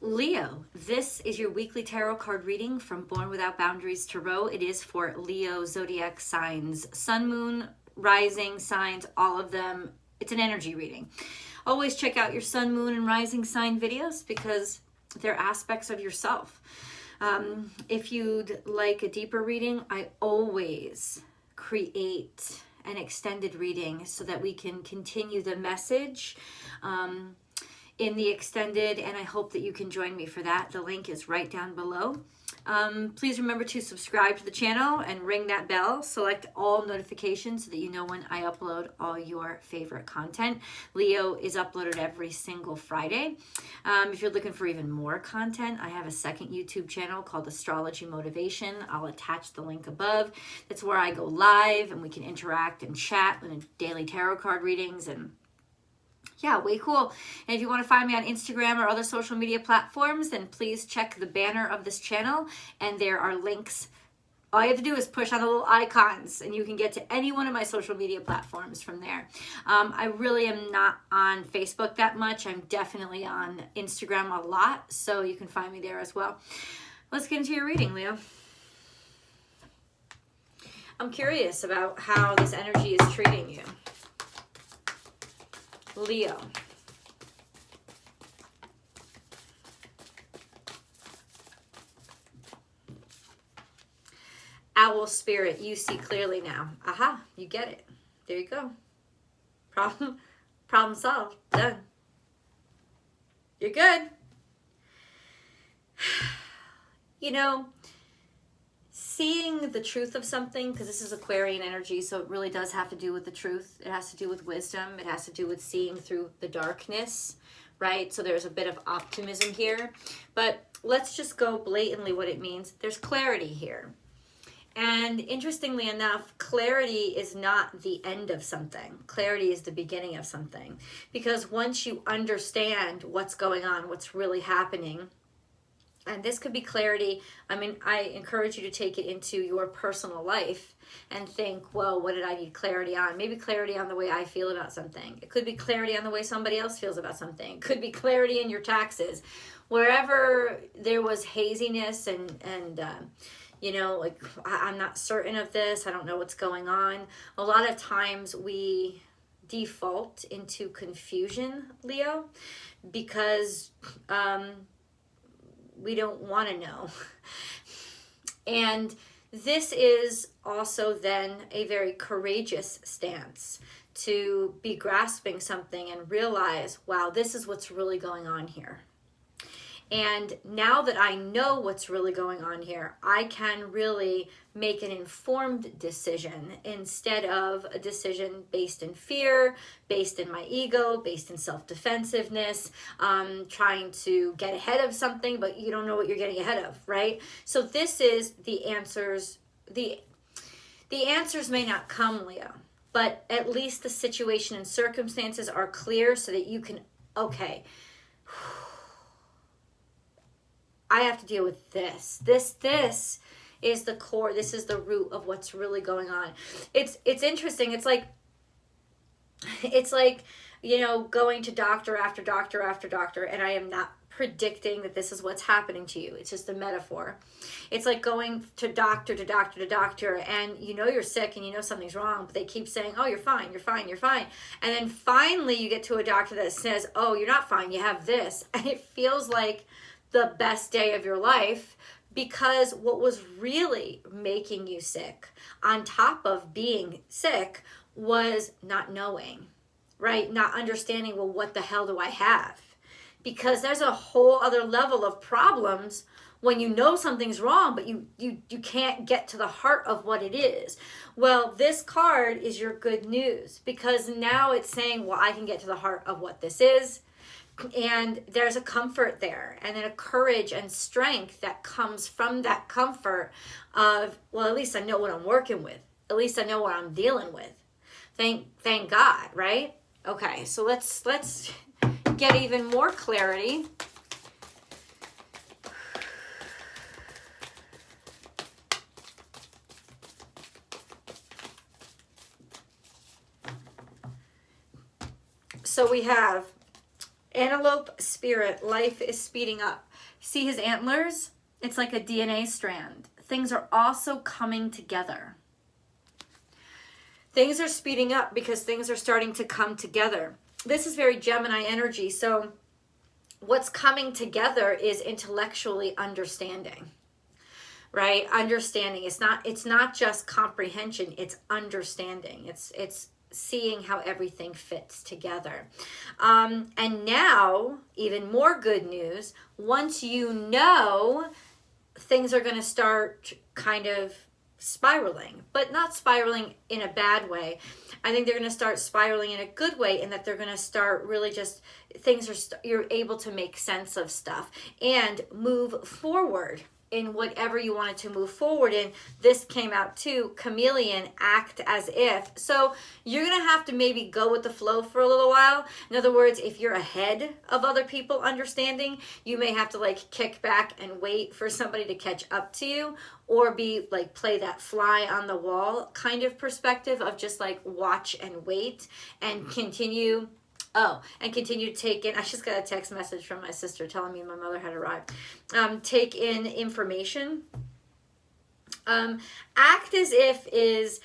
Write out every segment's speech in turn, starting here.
Leo, this is your weekly tarot card reading from Born Without Boundaries Tarot. It is for Leo zodiac signs, sun, moon, rising signs, all of them. It's an energy reading. Always check out your sun, moon, and rising sign videos because they're aspects of yourself. If you'd like a deeper reading, I always create an extended reading so that we can continue the message in the extended, and I hope that you can join me for that. The link is right down below. Please remember to subscribe to the channel and ring that bell. Select all notifications so that you know when I upload all your favorite content. Leo is uploaded every single Friday. If you're looking for even more content, I have a second YouTube channel called Astrology Motivation. I'll attach the link above. That's where I go live and we can interact and chat with daily tarot card readings, and yeah, way cool. And if you want to find me on Instagram or other social media platforms, then please check the banner of this channel, and there are links. All you have to do is push on the little icons, and you can get to any one of my social media platforms from there. I really am not on Facebook that much. I'm definitely on Instagram a lot, so you can find me there as well. Let's get into your reading, Leo. I'm curious about how this energy is treating you. Leo. Owl spirit, you see clearly now. Aha, you get it. There you go. Problem solved. Done. You're good. You know, seeing the truth of something, because this is Aquarian energy, so it really does have to do with the truth. It has to do with wisdom. It has to do with seeing through the darkness, right? So there's a bit of optimism here. But let's just go blatantly what it means. There's clarity here. And interestingly enough, clarity is not the end of something. Clarity is the beginning of something. Because once you understand what's going on, what's really happening, and this could be clarity. I mean, I encourage you to take it into your personal life and think, well, what did I need clarity on? Maybe clarity on the way I feel about something. It could be clarity on the way somebody else feels about something. It could be clarity in your taxes. Wherever there was haziness and you know, like, I'm not certain of this. I don't know what's going on. A lot of times we default into confusion, Leo, because we don't want to know. And this is also then a very courageous stance to be grasping something and realize, wow, this is what's really going on here. And now that I know what's really going on here, I can really make an informed decision instead of a decision based in fear, based in my ego, based in self-defensiveness, trying to get ahead of something, but you don't know what you're getting ahead of, right? So this is the answers. The answers may not come, Leo, but at least the situation and circumstances are clear so that you can, okay, I have to deal with this. This is the core. This is the root of what's really going on. It's interesting. It's like, you know, going to doctor after doctor after doctor, and I am not predicting that this is what's happening to you. It's just a metaphor. It's like going to doctor to doctor to doctor, and you know you're sick and you know something's wrong, but they keep saying, oh, you're fine, you're fine, you're fine. And then finally you get to a doctor that says, oh, you're not fine, you have this. And it feels like the best day of your life, because what was really making you sick, on top of being sick, was not knowing, right? Not understanding, well, what the hell do I have? Because there's a whole other level of problems when you know something's wrong, but you can't get to the heart of what it is. Well, this card is your good news, because now it's saying, well, I can get to the heart of what this is. And there's a comfort there, and then a courage and strength that comes from that comfort of, well, at least I know what I'm working with. At least I know what I'm dealing with. Thank God, right? Okay, so let's get even more clarity. So we have Antelope spirit, life is speeding up. See his antlers? It's like a DNA strand. Things are also coming together. Things are speeding up because things are starting to come together. This is very Gemini energy. So what's coming together is intellectually understanding, right? Understanding. It's not just comprehension, it's understanding. It's seeing how everything fits together. And now, even more good news, once you know, things are going to start kind of spiraling, but not spiraling in a bad way. I think they're going to start spiraling in a good way, in that they're going to start really just, you're able to make sense of stuff and move forward in whatever you wanted to move forward in. This came out too, chameleon, act as if. So you're going to have to maybe go with the flow for a little while. In other words, if you're ahead of other people understanding, you may have to like kick back and wait for somebody to catch up to you, or be like play that fly on the wall kind of perspective of just like watch and wait and continue. And continue to take in, I just got a text message from my sister telling me my mother had arrived. Take in information. Act as if is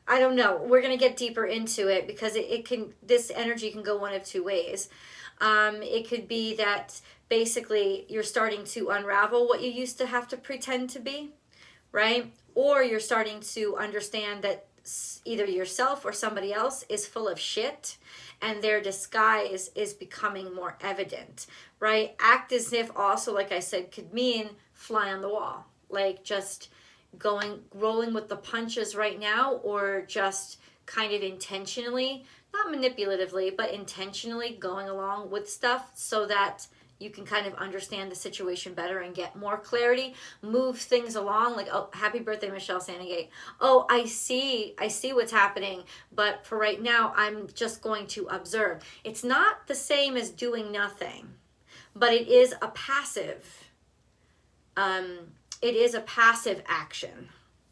I don't know. We're going to get deeper into it because this energy can go one of two ways. It could be that basically you're starting to unravel what you used to have to pretend to be, right? Or you're starting to understand that either yourself or somebody else is full of shit and their disguise is becoming more evident, right? Act as if also, like I said, could mean fly on the wall, like just rolling with the punches right now, or just kind of intentionally, not manipulatively, but intentionally going along with stuff so that you can kind of understand the situation better and get more clarity, move things along. Like, oh, happy birthday, Michelle Sandegate. Oh, I see what's happening, but for right now, I'm just going to observe. It's not the same as doing nothing, but it is a passive. It is a passive action,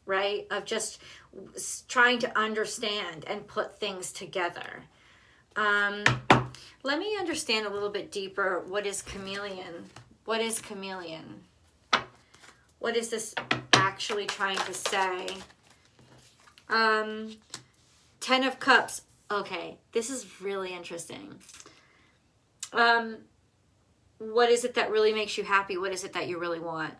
right? Of just trying to understand and put things together. Let me understand a little bit deeper. What is chameleon? What is chameleon? What is this actually trying to say? 10 of Cups. Okay, this is really interesting. What is it that really makes you happy? What is it that you really want?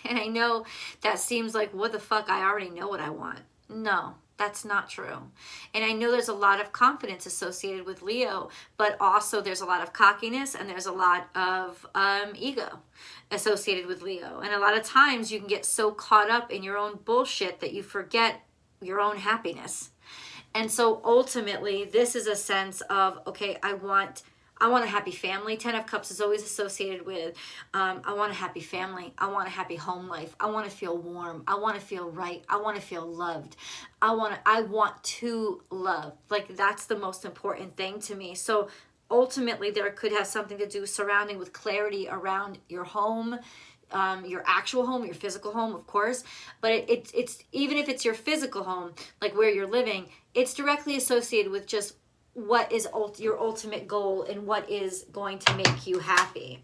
And I know that seems like, what the fuck? I already know what I want. No. That's not true. And I know there's a lot of confidence associated with Leo, but also there's a lot of cockiness and there's a lot of ego associated with Leo. And a lot of times you can get so caught up in your own bullshit that you forget your own happiness. And so ultimately, this is a sense of, okay, I want a happy family. 10 of Cups is always associated with, I want a happy family. I want a happy home life. I want to feel warm. I want to feel right. I want to feel loved. I want to love. Like, that's the most important thing to me. So ultimately, there could have something to do surrounding with clarity around your home, your actual home, your physical home, of course. But it's even if it's your physical home, like where you're living, it's directly associated with just what is your ultimate goal and what is going to make you happy.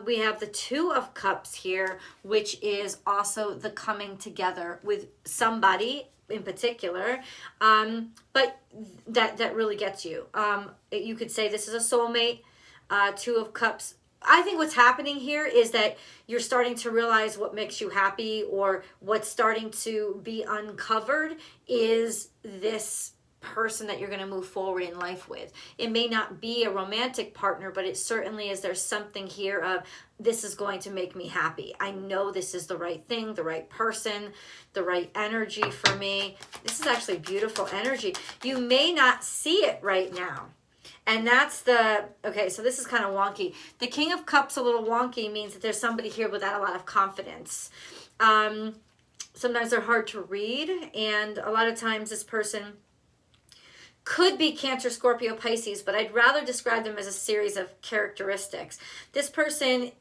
We have the 2 of Cups here, which is also the coming together with somebody in particular, but that really gets you. You could say this is a soulmate. 2 of Cups. I think what's happening here is that you're starting to realize what makes you happy, or what's starting to be uncovered is this person that you're going to move forward in life with. It may not be a romantic partner, but it certainly is. There's something here of, this is going to make me happy. I know this is the right thing, the right person, the right energy for me. This is actually beautiful energy. You may not see it right now. And that's okay, so this is kind of wonky. The King of Cups, a little wonky, means that there's somebody here without a lot of confidence. Sometimes they're hard to read, and a lot of times this person could be Cancer, Scorpio, Pisces, but I'd rather describe them as a series of characteristics. This person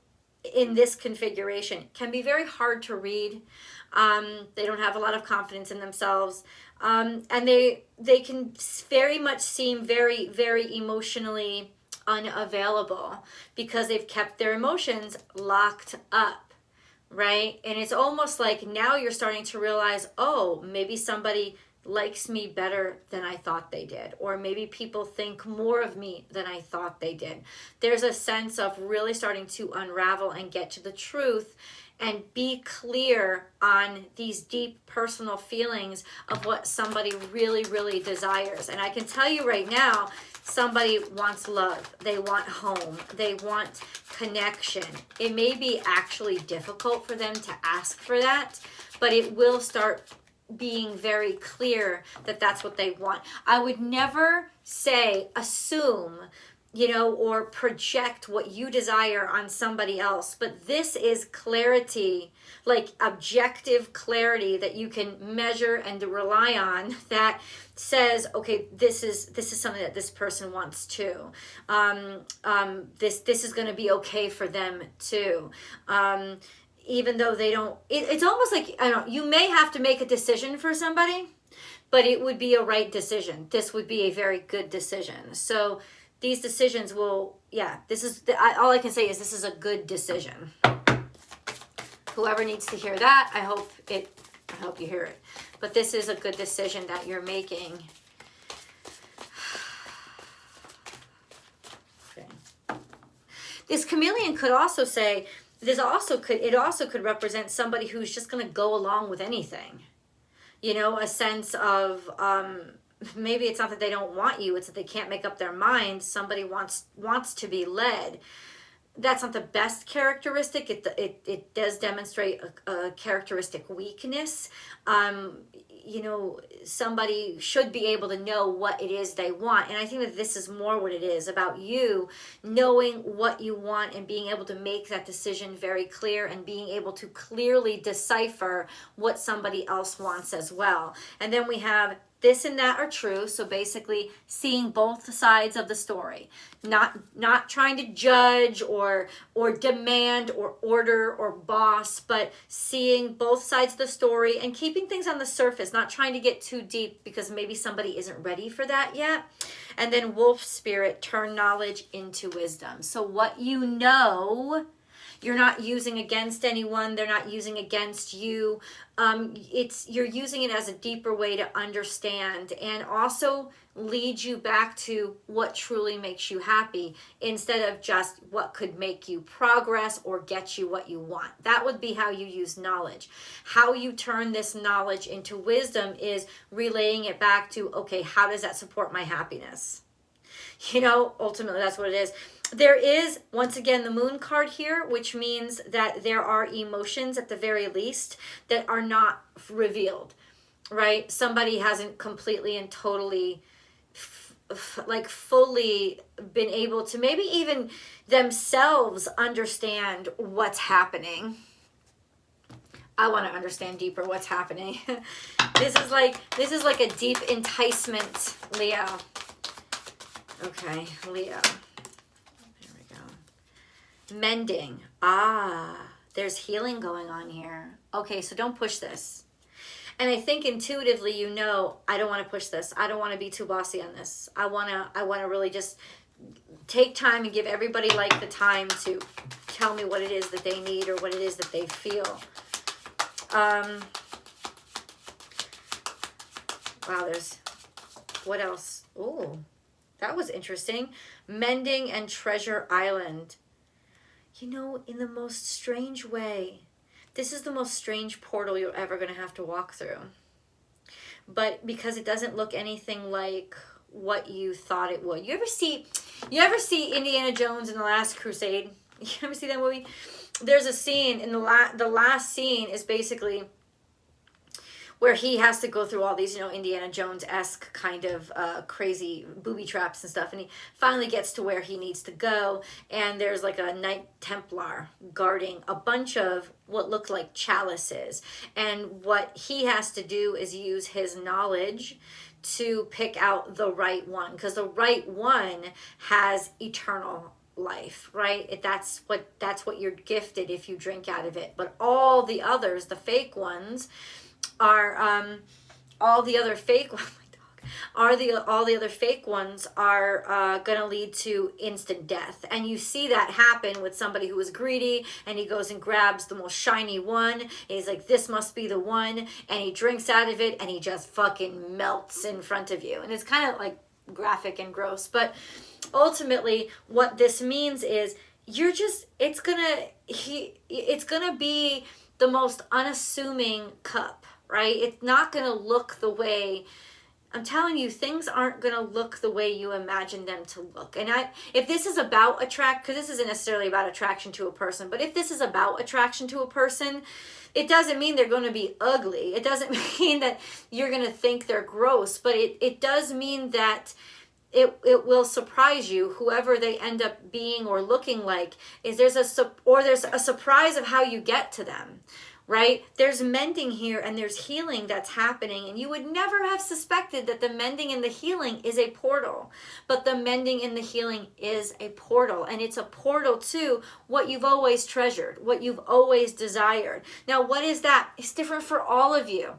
in this configuration can be very hard to read. They don't have a lot of confidence in themselves. And they can very much seem very, very emotionally unavailable because they've kept their emotions locked up, right? And it's almost like now you're starting to realize, oh, maybe somebody likes me better than I thought they did, or maybe people think more of me than I thought they did. There's a sense of really starting to unravel and get to the truth and be clear on these deep personal feelings of what somebody really, really desires. And I can tell you right now, somebody wants love, they want home, they want connection. It may be actually difficult for them to ask for that, but it will start being very clear that that's what they want. I would never say, assume, or project what you desire on somebody else. But this is clarity, like objective clarity that you can measure and to rely on, that says, okay, this is something that this person wants too. This is going to be okay for them too. Even though they don't, it's almost like, I don't know, you may have to make a decision for somebody, but it would be a right decision. This would be a very good decision. So these decisions will, all I can say is this is a good decision. Whoever needs to hear that, I hope you hear it. But this is a good decision that you're making. Okay. This chameleon could also say, it also could represent somebody who's just going to go along with anything. A sense of, maybe it's not that they don't want you, it's that they can't make up their mind. Somebody wants to be led. That's not the best characteristic. It does demonstrate a characteristic weakness. Somebody should be able to know what it is they want. And I think that this is more what it is about, you knowing what you want and being able to make that decision very clear and being able to clearly decipher what somebody else wants as well. And then we have this and that are true. So basically seeing both sides of the story, not trying to judge or demand or order or boss, but seeing both sides of the story and keeping things on the surface, not trying to get too deep because maybe somebody isn't ready for that yet. And then wolf spirit, turn knowledge into wisdom. So what you know, you're not using against anyone. They're not using against you. You're using it as a deeper way to understand and also lead you back to what truly makes you happy instead of just what could make you progress or get you what you want. That would be how you use knowledge. How you turn this knowledge into wisdom is relaying it back to, okay, how does that support my happiness? Ultimately that's what it is. There is, once again, the moon card here, which means that there are emotions at the very least that are not revealed, right? Somebody hasn't completely and totally fully been able to maybe even themselves understand what's happening. I want to understand deeper what's happening. This is like a deep enticement, Leo. Okay, Leo. Mending. There's healing going on here. Okay, so don't push this. And I think intuitively, I don't want to push this. I don't want to be too bossy on this. I want to really just take time and give everybody the time to tell me what it is that they need or what it is that they feel. Wow, there's, what else? Oh, that was interesting. Mending and Treasure Island. In the most strange way, this is the most strange portal you're ever going to have to walk through. But because it doesn't look anything like what you thought it would. You ever see Indiana Jones in The Last Crusade? You ever see that movie? There's a scene in the last scene is basically where he has to go through all these, Indiana Jones-esque kind of crazy booby traps and stuff. And he finally gets to where he needs to go. And there's a Knight Templar guarding a bunch of what look like chalices. And what he has to do is use his knowledge to pick out the right one. Because the right one has eternal life, right? That's what you're gifted if you drink out of it. But all the others, the fake ones, are all the other fake all the other fake ones are going to lead to instant death. And you see that happen with somebody who is greedy, and he goes and grabs the most shiny one, and he's like, this must be the one, and he drinks out of it, and he just fucking melts in front of you. And it's kind of like graphic and gross, but ultimately what this means is it's gonna be the most unassuming cup, right? It's not gonna look the way, I'm telling you, things aren't going to look the way you imagine them to look. And if this is about because this isn't necessarily about attraction to a person, but if this is about attraction to a person, it doesn't mean they're going to be ugly. It doesn't mean that you're going to think they're gross, but it does mean that it will surprise you, whoever they end up being or looking like. There's a surprise of how you get to them. Right? There's mending here and there's healing that's happening, and you would never have suspected that the mending and the healing is a portal, but the mending and the healing is a portal, and it's a portal to what you've always treasured, what you've always desired. Now, what is that? It's different for all of you.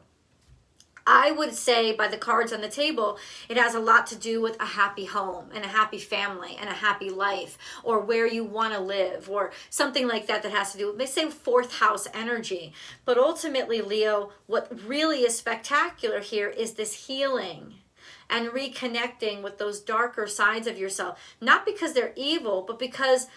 I would say by the cards on the table, it has a lot to do with a happy home and a happy family and a happy life, or where you want to live, or something like that has to do with, they say, fourth house energy. But ultimately, Leo, what really is spectacular here is this healing and reconnecting with those darker sides of yourself. Not because they're evil, but because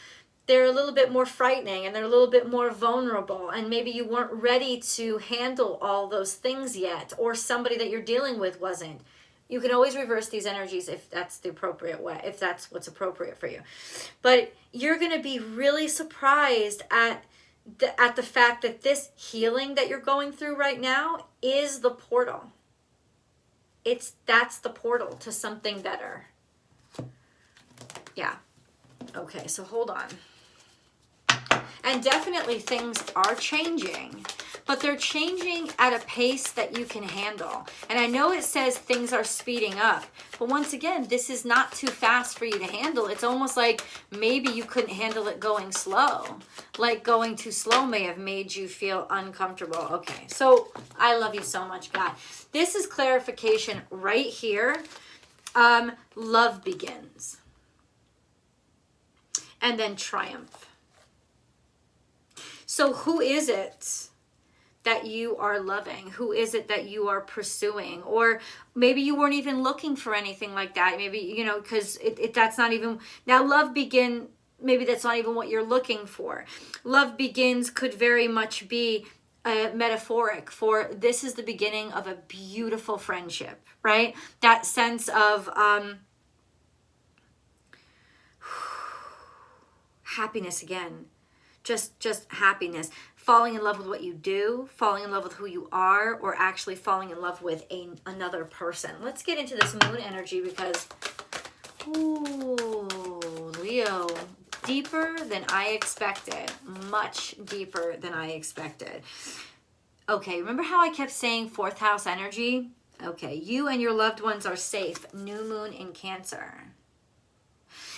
they're a little bit more frightening and they're a little bit more vulnerable, and maybe you weren't ready to handle all those things yet, or somebody that you're dealing with wasn't. You can always reverse these energies if that's the appropriate way, if that's what's appropriate for you. But you're going to be really surprised at the fact that this healing that you're going through right now is the portal. That's the portal to something better. Yeah. Okay, so hold on. And definitely things are changing, but they're changing at a pace that you can handle. And I know it says things are speeding up, but once again, this is not too fast for you to handle. It's almost like maybe you couldn't handle it going slow. Like going too slow may have made you feel uncomfortable. Okay, so I love you so much, God. This is clarification right here. Love begins. And then triumph. So who is it that you are loving? Who is it that you are pursuing? Or maybe you weren't even looking for anything like that. Maybe, because that's not even, now love begin, maybe that's not even what you're looking for. Love begins could very much be metaphoric for this is the beginning of a beautiful friendship, right? That sense of happiness again. Just happiness, falling in love with what you do, falling in love with who you are, or actually falling in love with another person. Let's get into this moon energy because, ooh, Leo, deeper than I expected, much deeper than I expected. Okay, remember how I kept saying fourth house energy? Okay, you and your loved ones are safe. New moon in Cancer.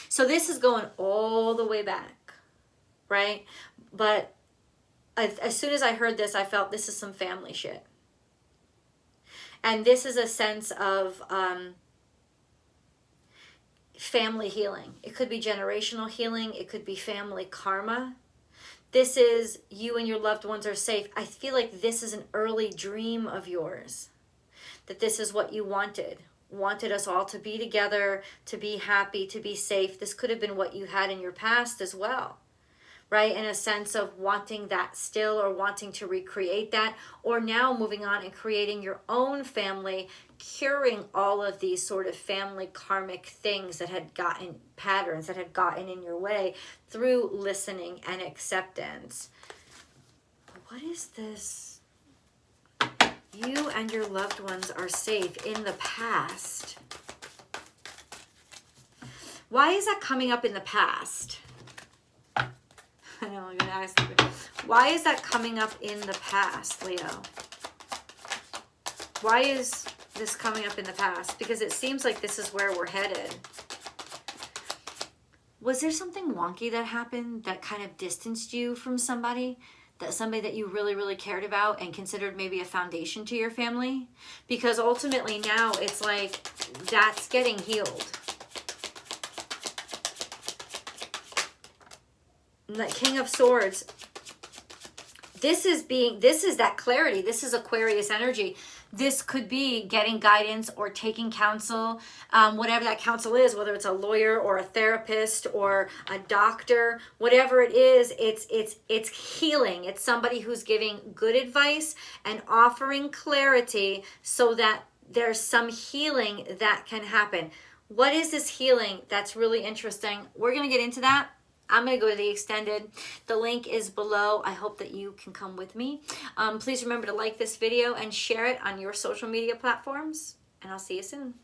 So this is going all the way back. Right? But as soon as I heard this, I felt this is some family shit. And this is a sense of family healing. It could be generational healing. It could be family karma. This is you and your loved ones are safe. I feel like this is an early dream of yours. That this is what you wanted. Wanted us all to be together, to be happy, to be safe. This could have been what you had in your past as well. Right? In a sense of wanting that still, or wanting to recreate that, or now moving on and creating your own family, curing all of these sort of family karmic things that had gotten, patterns that had gotten in your way through listening and acceptance. What is this? You and your loved ones are safe in the past. Why is that coming up in the past? I know, I'm going to ask you. Why is that coming up in the past, Leo? Why is this coming up in the past? Because it seems like this is where we're headed. Was there something wonky that happened that kind of distanced you from somebody? that somebody that you really, really cared about and considered maybe a foundation to your family. Because ultimately now it's like that's getting healed. And the King of Swords. This is that clarity. This is Aquarius energy. This could be getting guidance or taking counsel, whatever that counsel is, whether it's a lawyer or a therapist or a doctor, whatever it is, it's healing. It's somebody who's giving good advice and offering clarity so that there's some healing that can happen. What is this healing? That's really interesting. We're going to get into that. I'm going to go to the extended. The link is below. I hope that you can come with me. Please remember to like this video and share it on your social media platforms. And I'll see you soon.